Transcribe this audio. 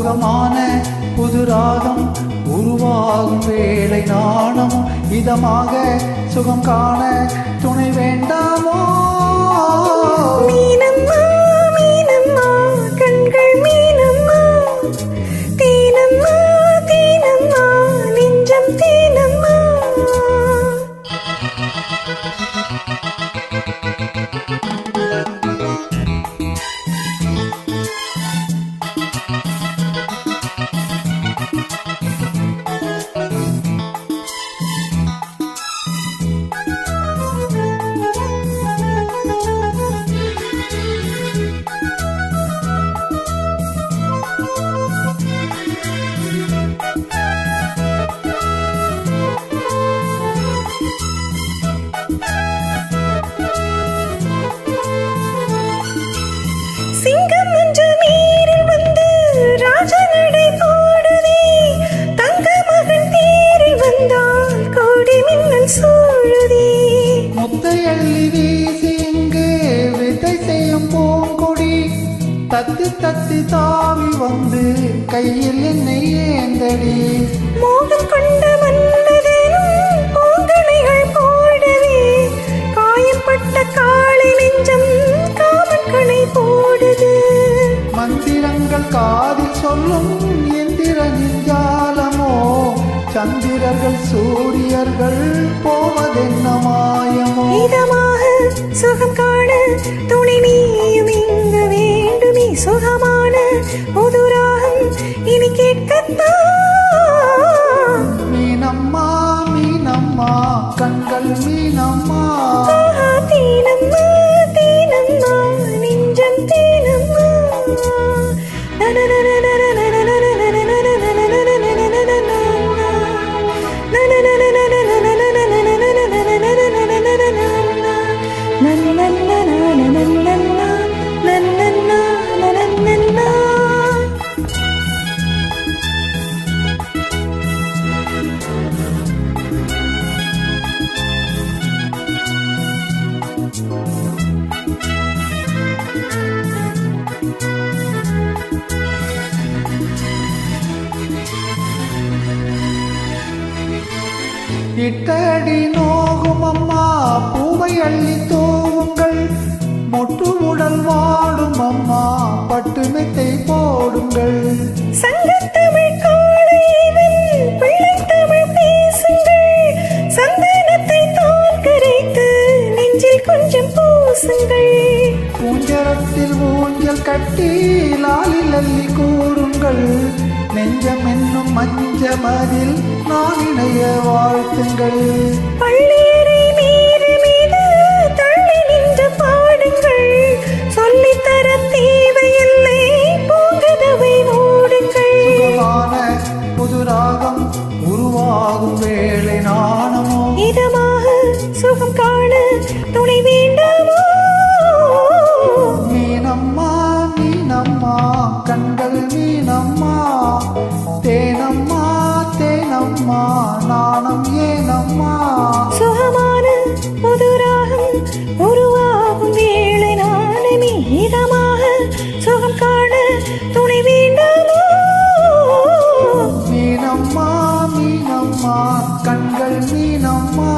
சுகமான புதுராகம் உருவாகும் வேளை நாணமும் இதமாக சுகம் காண துணை வேண்டாமோ? மீனம்மா மீனம்மா கண்கள் மீனம்மா, தேனம்மா தேனம்மா நெஞ்சம் தேனம்மா. சிங்கம் என்று நீரில் வந்து ராஜா நடை போடுதே, தங்க மகன் தேரில் வந்தால் கோடி மின்னல் சூழுதே. முத்தை அள்ளி வீசி இங்கே விதை செய்யும் பூங்கொடி தத்தி தத்தி தாவி வந்து கையில் என்னை ஏந்தடி. மோகம் கொண்ட மன்மதனும் பூங்கணைகள் போடவே, காயப்பட்ட காளை நெஞ்சம் காமன் கணை போடுது. மந்திரங்கள் காதில் சொல்லும் எந்திர நிஞ்சாலமோ, சந்திரர்கள் சூரியர்கள் போவதென்ன மாயமோ? இதமாக சுகம் காண துணை நீயும் இங்கு வேண்டுமே, சுகமான புதுராகம் இனி கேட்கத்தான். மீனம்மா மீனம்மா கண்கள் மீனம்மா, தேனம்மா தேனம்மா நெஞ்சம் தேனம்மா. இட்டடி நோகும் அம்மா பூவை அள்ளி தூவுங்கள், மொட்டு உடல் வாடும் அம்மா பட்டு மெத்தை போடுங்கள். சங்கத்தமிழ் காளைவன் பிள்ளைத்தமிழ் பேசுங்கள், சந்தனத்தை தான் கரைத்து நெஞ்சில் கொஞ்சம் பூசுங்கள். ஊஞ்சரத்தில் ஊஞ்சல் கட்டி லாலில் அள்ளி கூறுங்கள், நெஞ்சம் என்னும் மஞ்சமதில் நான் இணைய வாழ்த்துங்கள். பள்ளியறை நீர் மீது தள்ளி நின்று பாடுங்கள், சொல்லித்தர தேவையில்லை பூங்கதவை மூடுங்கள். சுகமான புதுராகம் உருவாகும் வேளை நாணமோ, இதமாக சுகம் காண துணை வேண்டாமோ? மீனம்மா மீனம்மா கண்கள் மீனம்மா, தேனம்மா தேனம்மா நாணம் ஏனம்மா? சுகமான புதுராகம் உருவாகும் வேளை நாணமே, இதமாக சுகம் காண துணை வேண்டாமோ? மீனம்மா மீனம்மா கண்கள் மீனம்மா.